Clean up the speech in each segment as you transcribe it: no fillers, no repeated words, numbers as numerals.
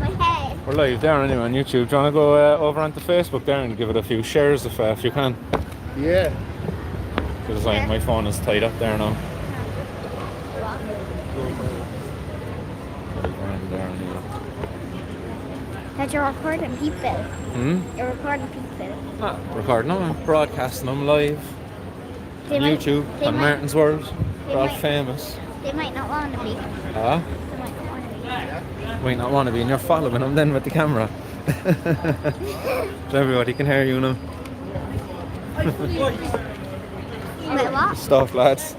on my head. We're live there anyway on YouTube. Do you want to go over onto Facebook there and give it a few shares if you can? Yeah. Because my phone is tied up there now. That you're recording people. You're recording people. Not recording them, I'm broadcasting them live on YouTube, on Martin's World. They're all famous. They might not want to be. Huh? They might not want to be. Might not want to be, and you're following them then with the camera. So everybody can hear you now. Wait, what? Stuff, lads.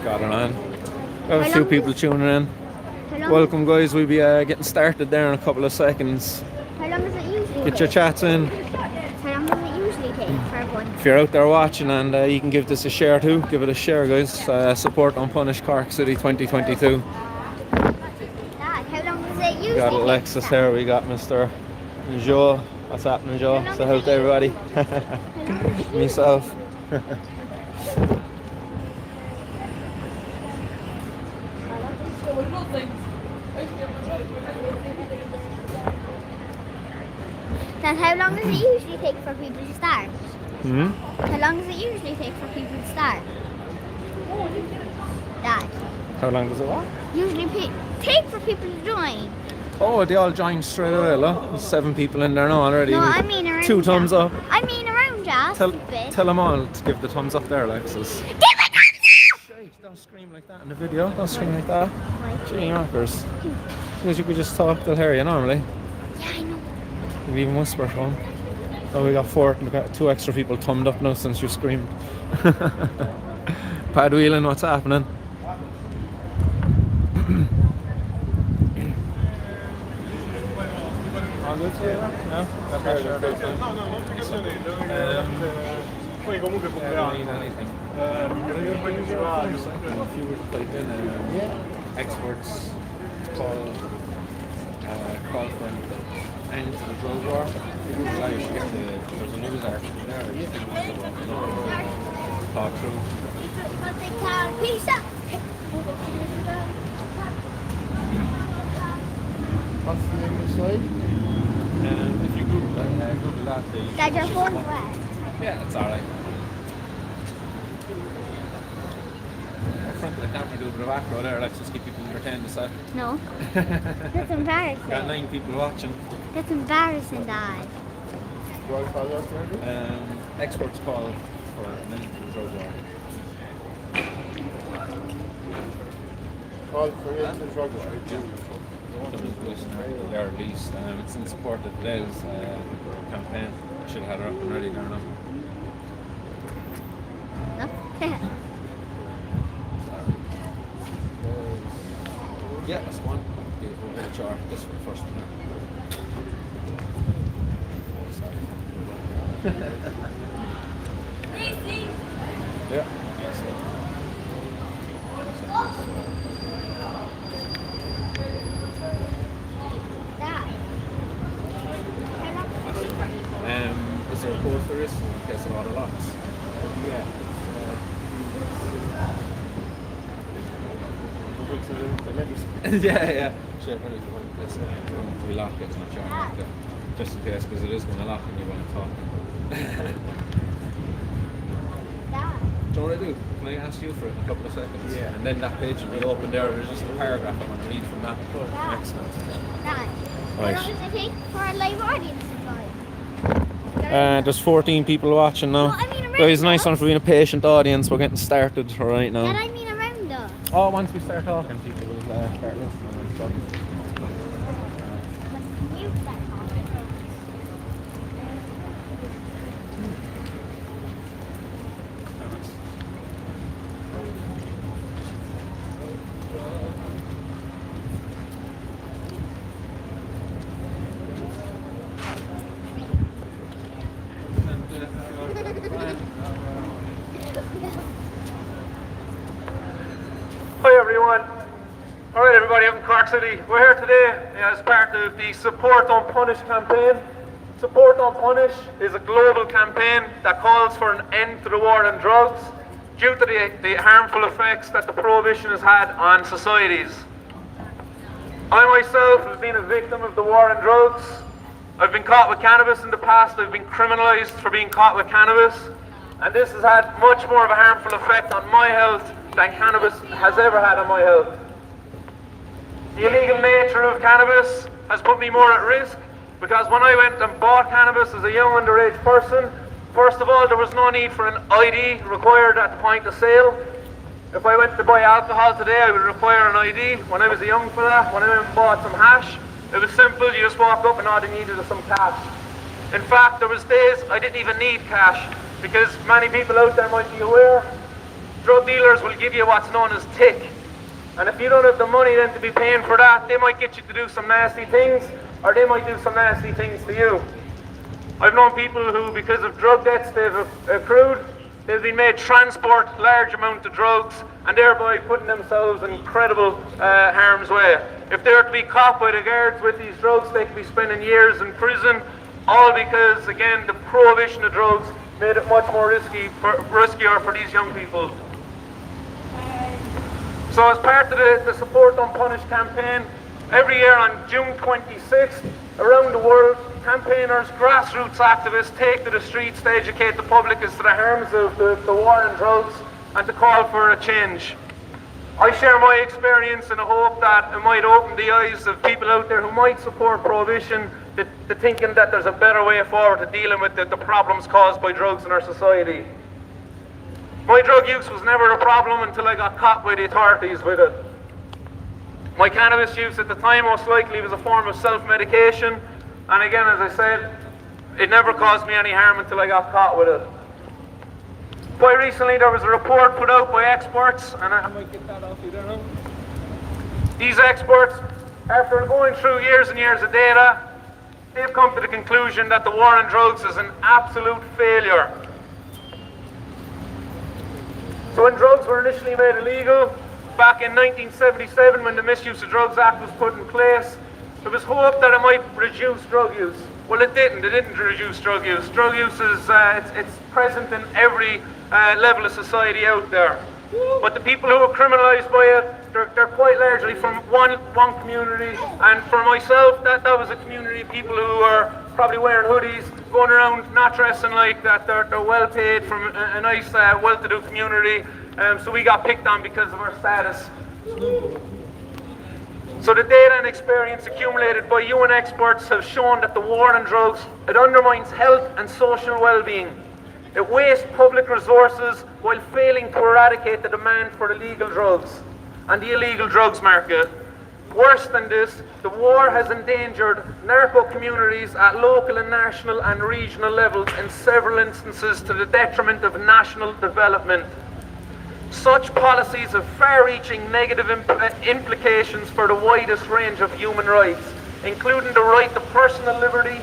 Got it on. We have a few people tuning in. Welcome, guys. We'll be getting started there in a couple of seconds. How long does it usually take? Get your chats in. How long does it usually take for everyone? If you're out there watching and you can give this a share too, give it a share, guys. Support Unpunished Cork City 2022. Dad, how long does it usually We got take? Alexis here, we got Mr. Joe. What's happening, Joe? Say hello to everybody. Myself. Dad, how long does it usually take for people to start? How long does it usually take for people to start? Dad, How long does it what? usually take for people to join. Oh, they all joined straight away, look. There's 7 people in there now already. No, I mean around 2 thumbs up. I mean around Jazz. Tell them all to give the thumbs up there, Alexis. Give it thumbs Shite, don't scream like that in the video. Don't scream like that. up! Gee, knockers. Because you could just talk, they'll hear you normally. Yeah, I know. You've even whispered one. Oh, we got 2 extra people thumbed up now since you screamed. Pad wheeling, what's happening? All good for you? No? Need anything. If you were to type in experts call for an end to the drug war, you should get there's a news article there. You can talk through. What's the name of the slide? If you Google that, Dad, your phone's wet. yeah, that's alright. Front of the camera, do a bit of acro there. Let's just keep people entertained a sec. No. That's embarrassing. Got 9 people watching. That's embarrassing, Dad. Do I call that there? Experts call for an end to the drug war. Call for the end of the drug war. They're released. It's in support of today's campaign. Should have had it up and ready there now. No? Yeah, that's one. We'll get a jar. This one first one. Yeah. Is there a code for this in case of auto locks? Yeah. Yeah. Sure, when you want this, we lock it, it's not jar lock it. Just in case, because it is going to lock and you want to talk. Do you know what I do? Can I ask you for it in a couple of seconds? Yeah. And then that page will be open there. There's just a paragraph I want to read from that. Excellent. Dad, how Right. long does it take for a live audience to join? There's 14 people watching now. No, I mean around Guys, nice us. one for being a patient audience. We're getting started right Dad, now. I mean around us. Oh, once we start talking, people will start listening and stuff. Mute that comment. Hi everyone. Alright everybody out in Cork City. We're here today as part of the Support Unpunished campaign. Support Unpunished is a global campaign that calls for an end to the war on drugs. due to the harmful effects that the prohibition has had on societies. I myself have been a victim of the war on drugs. I've been caught with cannabis in the past. I've been criminalised for being caught with cannabis. And this has had much more of a harmful effect on my health than cannabis has ever had on my health. The illegal nature of cannabis has put me more at risk, because when I went and bought cannabis as a young underage person, first of all, there was no need for an ID required at the point of sale. If I went to buy alcohol today, I would require an ID. When I was a young fella, when I went and bought some hash, it was simple. You just walked up and all you needed was some cash. In fact, there was days I didn't even need cash, because many people out there might be aware, drug dealers will give you what's known as tick. And if you don't have the money then to be paying for that, they might get you to do some nasty things, or they might do some nasty things to you. I've known people who, because of drug debts they've accrued, they've been made transport large amounts of drugs, and thereby putting themselves in incredible harm's way. If they were to be caught by the guards with these drugs, they could be spending years in prison, all because, again, the prohibition of drugs made it much more riskier for these young people. So as part of the Support Unpunished campaign, every year on June 26th, around the world, campaigners, grassroots activists take to the streets to educate the public as to the harms of the war on drugs and to call for a change. I share my experience in the hope that it might open the eyes of people out there who might support prohibition to thinking that there's a better way forward to dealing with the problems caused by drugs in our society. My drug use was never a problem until I got caught by the authorities with it. My cannabis use at the time most likely was a form of self-medication, and again, as I said, it never caused me any harm until I got caught with it. Quite recently there was a report put out by experts, and I might get that off you there now. These experts, after going through years and years of data, they've come to the conclusion that the war on drugs is an absolute failure. So when drugs were initially made illegal, back in 1977 when the Misuse of Drugs Act was put in place, there was hope that it might reduce drug use. Well, it didn't reduce drug use. Drug use is it's present in every level of society out there. But the people who are criminalised by it, they're quite largely from one community. And for myself, that was a community of people who are probably wearing hoodies, going around not dressing like that. They're well paid from a nice, well-to-do community. So we got picked on because of our status. So the data and experience accumulated by UN experts have shown that the war on drugs, it undermines health and social well-being. It wastes public resources while failing to eradicate the demand for illegal drugs and the illegal drugs market. Worse than this, the war has endangered narco communities at local and national and regional levels in several instances to the detriment of national development. Such policies have far-reaching negative implications for the widest range of human rights, including the right to personal liberty,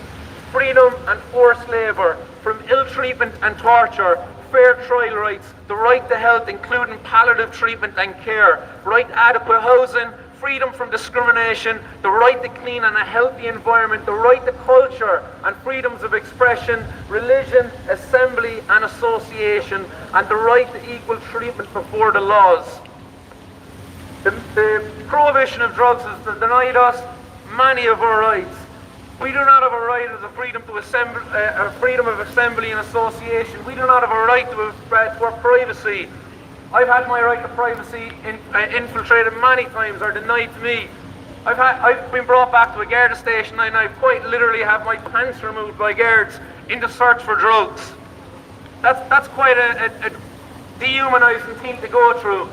freedom and forced labour, from ill treatment and torture, fair trial rights, the right to health including palliative treatment and care, right to adequate housing, freedom from discrimination, the right to clean and a healthy environment, the right to culture and freedoms of expression, religion, assembly and association, and the right to equal treatment before the laws. The prohibition of drugs has denied us many of our rights. We do not have a right as a freedom to assemble, freedom of assembly and association. We do not have a right to our privacy. I've had my right to privacy infiltrated many times or denied to me. I've been brought back to a Garda station and I quite literally have my pants removed by guards in the search for drugs. That's quite a dehumanising thing to go through.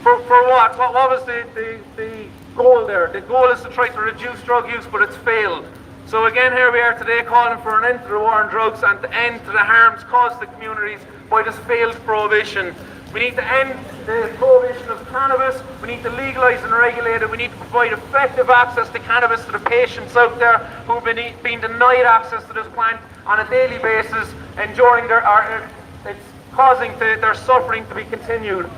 For what? What was the goal there? The goal is to try to reduce drug use, but it's failed. So again, here we are today calling for an end to the war on drugs and to end to the harms caused to communities by this failed prohibition. We need to end the prohibition of cannabis, we need to legalise and regulate it, we need to provide effective access to cannabis to the patients out there who have been denied access to this plant on a daily basis, enduring it's causing their suffering to be continued.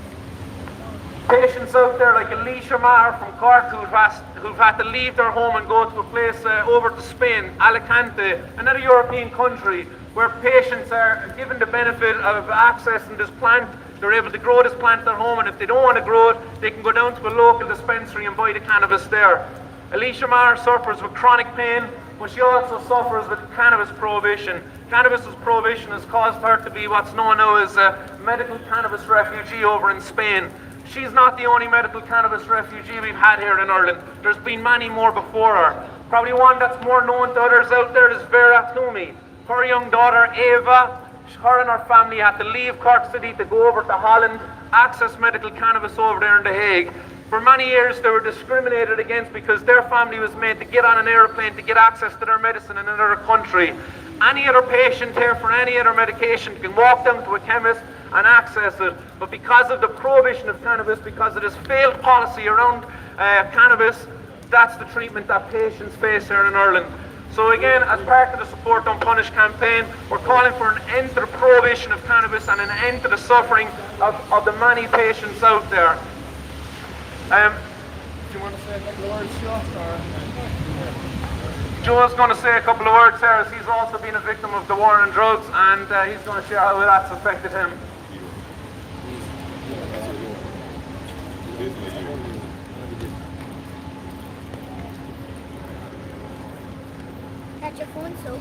Patients out there like Alicia Marr from Cork who've had to leave their home and go to a place over to Spain, Alicante, another European country, where patients are given the benefit of accessing this plant. They're able to grow this plant at their home, and if they don't want to grow it, they can go down to a local dispensary and buy the cannabis there. Alicia Marr suffers with chronic pain, but she also suffers with cannabis prohibition. Cannabis prohibition has caused her to be what's known now as a medical cannabis refugee over in Spain. She's not the only medical cannabis refugee we've had here in Ireland. There's been many more before her. Probably one that's more known to others out there is Vera Toomey. Her young daughter Ava, her and her family had to leave Cork City to go over to Holland, access medical cannabis over there in The Hague. For many years they were discriminated against because their family was made to get on an aeroplane to get access to their medicine in another country. Any other patient here for any other medication can walk down to a chemist and access it, but because of the prohibition of cannabis, because of this failed policy around cannabis, that's the treatment that patients face here in Ireland. So again, as part of the Support Don't Punish campaign, we're calling for an end to the prohibition of cannabis and an end to the suffering of the many patients out there. Do you want to say a couple of words, Joe? Joe's going to say a couple of words there, as he's also been a victim of the war on drugs, and he's going to share how that's affected him. Got your phone so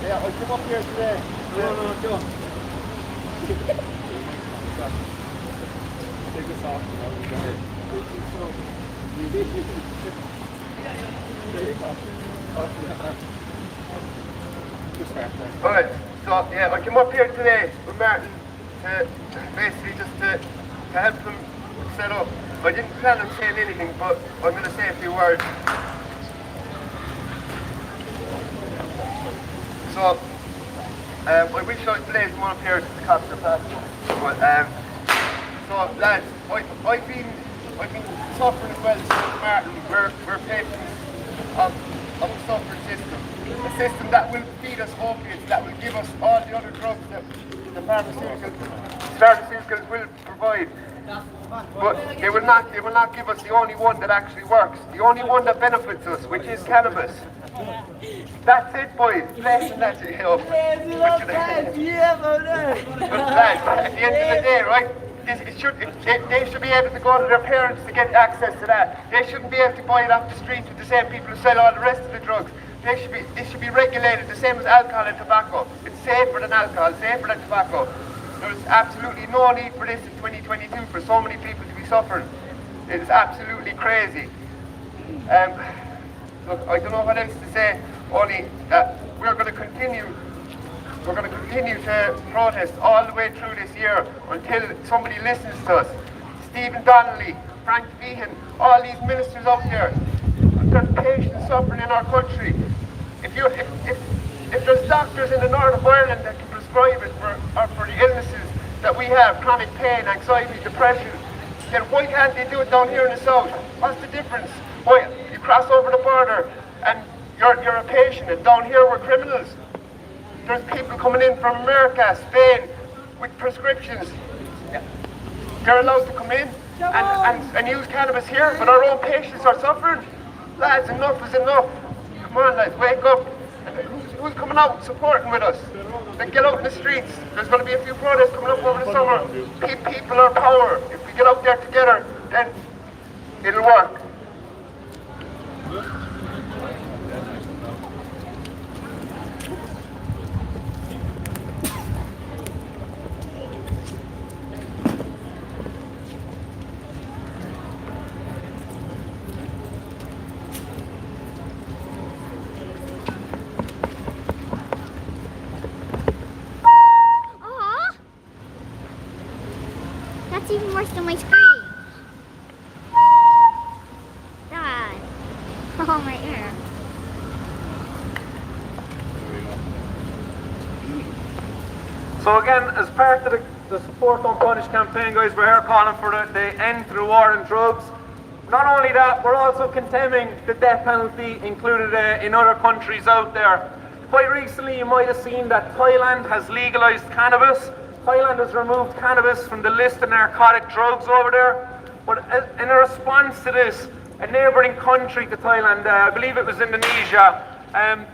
Yeah, I come up here today. No, go on. Take this off. Alright, so yeah, I came up here today with Martin to basically just to help him set up. I didn't plan on saying anything, but I'm going to say a few words. So, I wish I was blazing one up here to the cops are passing. But, so lads, I've been suffering as well as Martin. We're patients of a suffering system. A system that will feed us opiates, that will give us all the other drugs that the pharmaceuticals will provide. But they will not give us the only one that actually works, the only one that benefits us, which is cannabis. That's it, boys. Less and that's it. But lads, at the end of the day, right? They should be able to go to their parents to get access to that. They shouldn't be able to buy it off the street with the same people who sell all the rest of the drugs. It should be regulated the same as alcohol and tobacco. It's safer than alcohol, safer than tobacco. There's absolutely no need for this in 2022 for so many people to be suffering. It is absolutely crazy. Look, I don't know what else to say, only that we're going to continue to protest all the way through this year until somebody listens to us. Stephen Donnelly, Frank Feehan, all these ministers out there, there's patients suffering in our country. If there's doctors in the north of Ireland that can prescribe it for the illnesses that we have, chronic pain, anxiety, depression, then why can't they do it down here in the south? What's the difference? Why you cross over the border and you're a patient, and down here we're criminals? There's people coming in from America, Spain, with prescriptions. They're allowed to come in and use cannabis here, but our own patients are suffering. Lads, enough is enough. Come on, lads, wake up. Who's coming out supporting with us? Then get out in the streets. There's going to be a few protests coming up over the summer. People are power. If we get out there together, then it'll work. That's even worse than my screen. Dad. Oh, my ear. So again, as part of the Support Don't Punish campaign, guys, we're here calling for the end to the war on drugs. Not only that, we're also condemning the death penalty included in other countries out there. Quite recently, you might have seen that Thailand has legalized cannabis. Thailand has removed cannabis from the list of narcotic drugs over there. But in a response to this, a neighbouring country to Thailand, I believe it was Indonesia,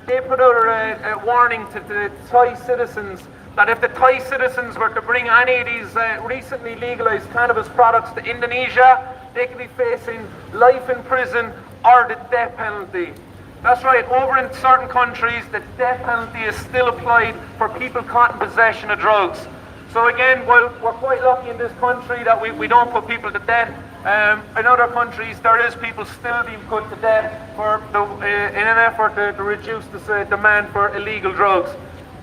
they put out a warning to the Thai citizens that if the Thai citizens were to bring any of these recently legalized cannabis products to Indonesia, they could be facing life in prison or the death penalty. That's right, over in certain countries, the death penalty is still applied for people caught in possession of drugs. So again, while we're quite lucky in this country that we don't put people to death, in other countries there is people still being put to death in an effort to reduce the demand for illegal drugs.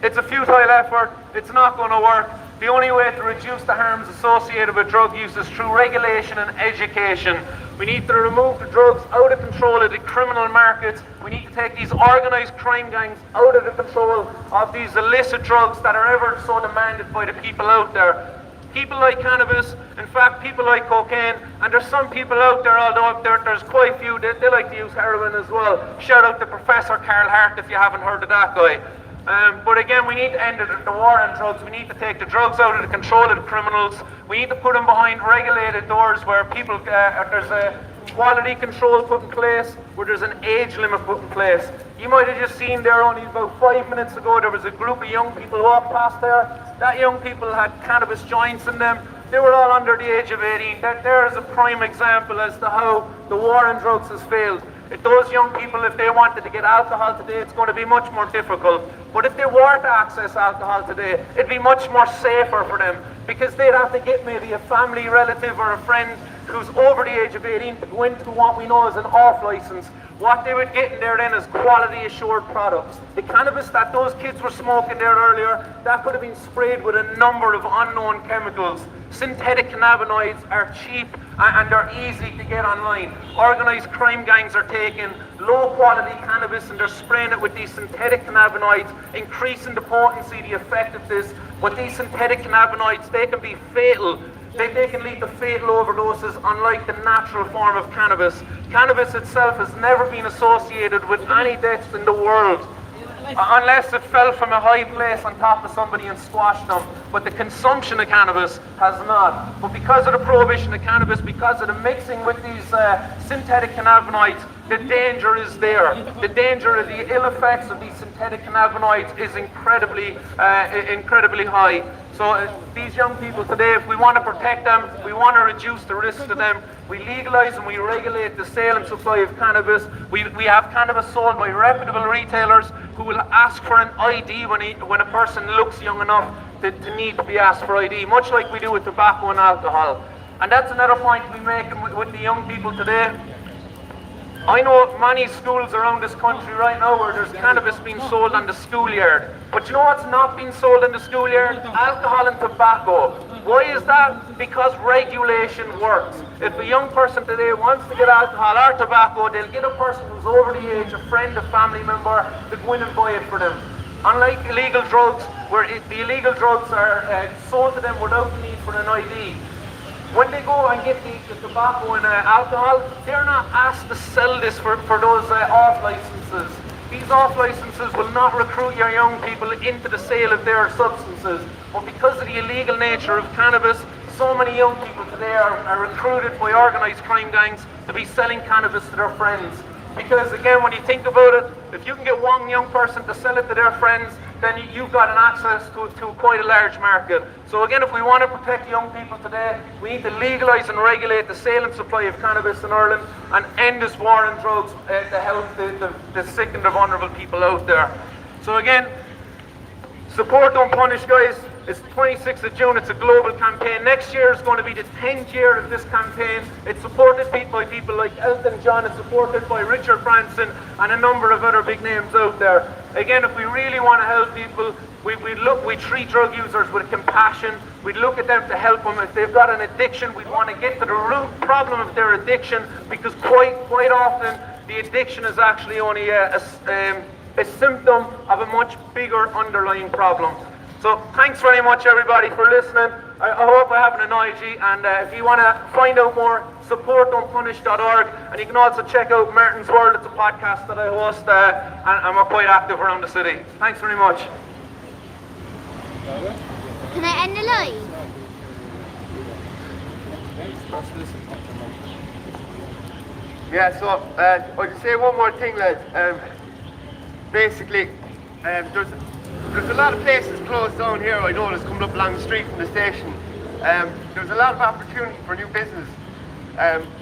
It's a futile effort, it's not going to work. The only way to reduce the harms associated with drug use is through regulation and education. We need to remove the drugs out of control of the criminal markets. We need to take these organised crime gangs out of the control of these illicit drugs that are ever so demanded by the people out there. People like cannabis, in fact people like cocaine, and there's some people out there, although there's quite a few, they like to use heroin as well. Shout out to Professor Carl Hart if you haven't heard of that guy. But again, we need to end the war on drugs. We need to take the drugs out of the control of the criminals. We need to put them behind regulated doors where people, there's a quality control put in place, where there's an age limit put in place. You might have just seen there only about 5 minutes ago, there was a group of young people walked past there. That young people had cannabis joints in them. They were all under the age of 18. There is a prime example as to how the war on drugs has failed. If those young people, if they wanted to get alcohol today, it's going to be much more difficult. But if they were to access alcohol today, it'd be much more safer for them, because they'd have to get maybe a family relative or a friend who's over the age of 18 to go into what we know as an off license. What they would get in there then is quality assured products. The cannabis that those kids were smoking there earlier, that could have been sprayed with a number of unknown chemicals. Synthetic cannabinoids are cheap and they're easy to get online. Organised crime gangs are taking low quality cannabis and they're spraying it with these synthetic cannabinoids, increasing the potency, the effectiveness. But these synthetic cannabinoids, they can be fatal. They can lead to fatal overdoses, unlike the natural form of cannabis. Cannabis itself has never been associated with any deaths in the world, unless it fell from a high place on top of somebody and squashed them. But the consumption of cannabis has not. But because of the prohibition of cannabis, because of the mixing with these synthetic cannabinoids, the danger is there. The danger of the ill effects of these synthetic cannabinoids is incredibly high. So these young people today, if we want to protect them, we want to reduce the risk to them, we legalise and we regulate the sale and supply of cannabis. We have cannabis sold by reputable retailers who will ask for an ID when a person looks young enough to need to be asked for ID, much like we do with tobacco and alcohol. And that's another point we make with the young people today. I know of many schools around this country right now where there's cannabis being sold on the schoolyard. But you know what's not being sold in the schoolyard? Alcohol and tobacco. Why is that? Because regulation works. If a young person today wants to get alcohol or tobacco, they'll get a person who's over the age, a friend, a family member, to go in and buy it for them. Unlike illegal drugs, where the illegal drugs are sold to them without the need for an ID. When they go and get the tobacco and alcohol, they're not asked to sell this for those off licenses. These off licenses will not recruit your young people into the sale of their substances. But because of the illegal nature of cannabis, so many young people today are recruited by organised crime gangs to be selling cannabis to their friends. Because again, when you think about it, if you can get one young person to sell it to their friends, then you've got an access to quite a large market. So again, if we want to protect young people today, we need to legalise and regulate the sale and supply of cannabis in Ireland and end this war on drugs to help the sick and the vulnerable people out there. So again, support Don't Punish, guys. It's the 26th of June, it's a global campaign. Next year is going to be the 10th year of this campaign. It's supported by people like Elton John, it's supported by Richard Branson and a number of other big names out there. Again, if we really want to help people, we treat drug users with compassion. We'd look at them to help them. If they've got an addiction, we'd want to get to the root problem of their addiction, because quite often the addiction is actually only a symptom of a much bigger underlying problem. So thanks very much everybody for listening. I hope I haven't annoyed you, and if you want to find out more, supportunpunished.org, and you can also check out Martin's World. It's a podcast that I host, and we're quite active around the city. Thanks very much. Can I end the live? Yeah, so I'll just say one more thing, lads. Basically, there's a lot of places closed down here. I noticed coming up along the street from the station. There's a lot of opportunity for new business.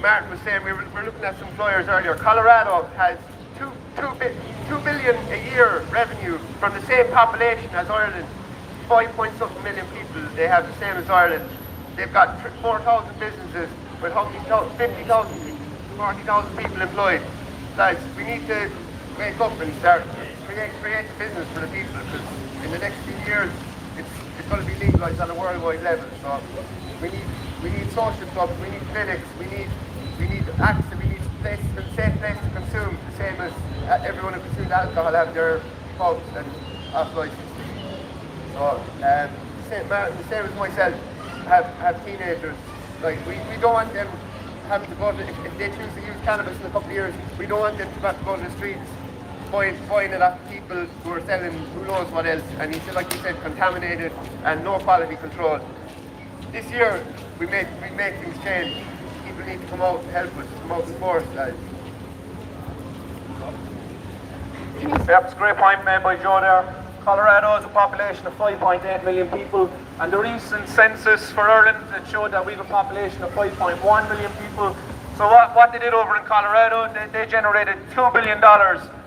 Martin was saying, we were looking at some flyers earlier. Colorado has 2 billion a year revenue from the same population as Ireland. 5.something million people. They have the same as Ireland. They've got 4,000 businesses with 50,000, 40,000 people employed. Guys, we need to wake up and start create a business for the people, because in the next few years it's going to be legalized on a worldwide level. So we need social clubs, we need clinics, we need access, we need safe place to consume, the same as everyone who consumes alcohol have their pubs and off license. So the same as myself, have teenagers. Like we don't want them having to go to, if they choose to use cannabis in a couple of years, we don't want them to have to go to the streets buying it off people who are selling who knows what else, and like you said, contaminated and no quality control. This year we make things change. People need to come out and help us, come out and force, guys. Yep, it's a great point made by Joe there. Colorado has a population of 5.8 million people, and the recent census for Ireland, it showed that we have a population of 5.1 million people. So what they did over in Colorado, they generated $2 billion.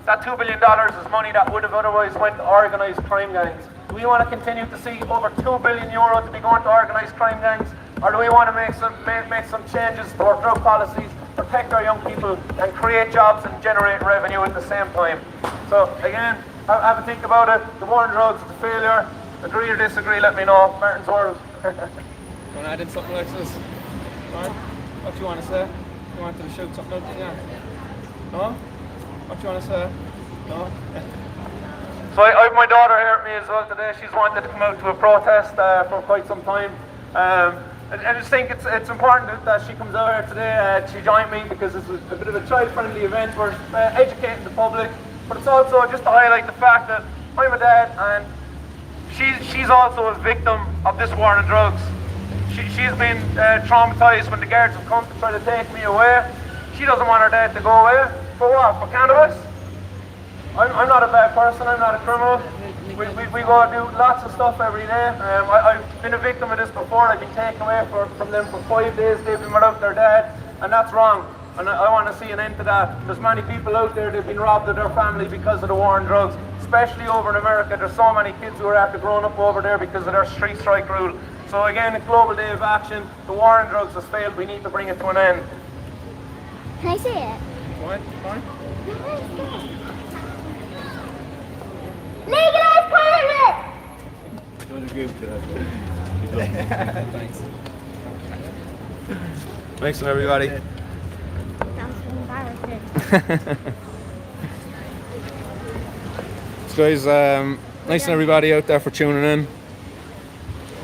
That $2 billion is money that would have otherwise went to organised crime gangs. Do we want to continue to see over €2 billion to be going to organised crime gangs? Or do we want to make some changes to our drug policies, protect our young people, and create jobs and generate revenue at the same time? So again, have a think about it. The war on drugs is a failure. Agree or disagree, let me know. Martin's World. Want to add in something like this? Martin, what do you want to say? You wanted to shout something out there? No? What do you want to say? No? So I have my daughter here with me as well today. She's wanted to come out to a protest for quite some time. I just think it's important that she comes out here today. She joined me because it's a bit of a child-friendly event. We're educating the public, but it's also just to highlight the fact that I'm a dad and she's also a victim of this war on drugs. She's been traumatized when the guards have come to try to take me away. She doesn't want her dad to go away. For what? For cannabis? I'm not a bad person, I'm not a criminal. We go and do lots of stuff every day. I've been a victim of this before. I've been taken away from them for 5 days. They've been without their dad, and that's wrong. And I want to see an end to that. There's many people out there that have been robbed of their family because of the war on drugs, especially over in America. There's so many kids who are after growing up over there because of their street strike rule. So again, a global day of action. The war on drugs has failed. We need to bring it to an end. Can I say it? What? Fine? Legalize cannabis! Don't agree with that. Thanks. Thanks everybody. Sounds embarrassing. So guys, nice and everybody out there for tuning in.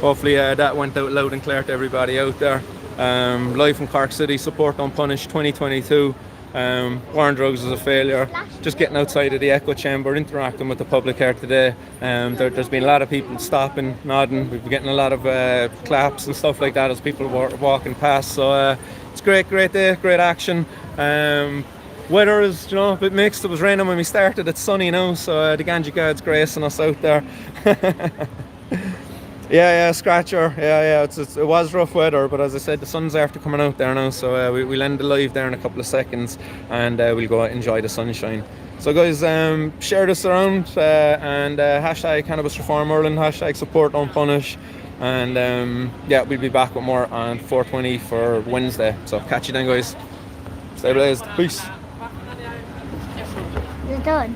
Hopefully that went out loud and clear to everybody out there. Live from Cork City, Support Unpunished 2022. War on drugs is a failure. Just getting outside of the echo chamber, interacting with the public here today. There's been a lot of people stopping, nodding. We've been getting a lot of claps and stuff like that as people are walking past. So it's great day, great action. Weather is, a bit mixed. It was raining when we started. It's sunny now, so the Ganji Guard's gracing us out there. Yeah, scratcher. Yeah. It was rough weather, but as I said, the sun's after coming out there now, so we'll end the live there in a couple of seconds, and we'll go enjoy the sunshine. So guys, share this around, and hashtag Cannabis Reform Ireland, hashtag Support Unpunish, and yeah, we'll be back with more on 420 for Wednesday. So catch you then, guys. Stay blazed. Peace. It's done.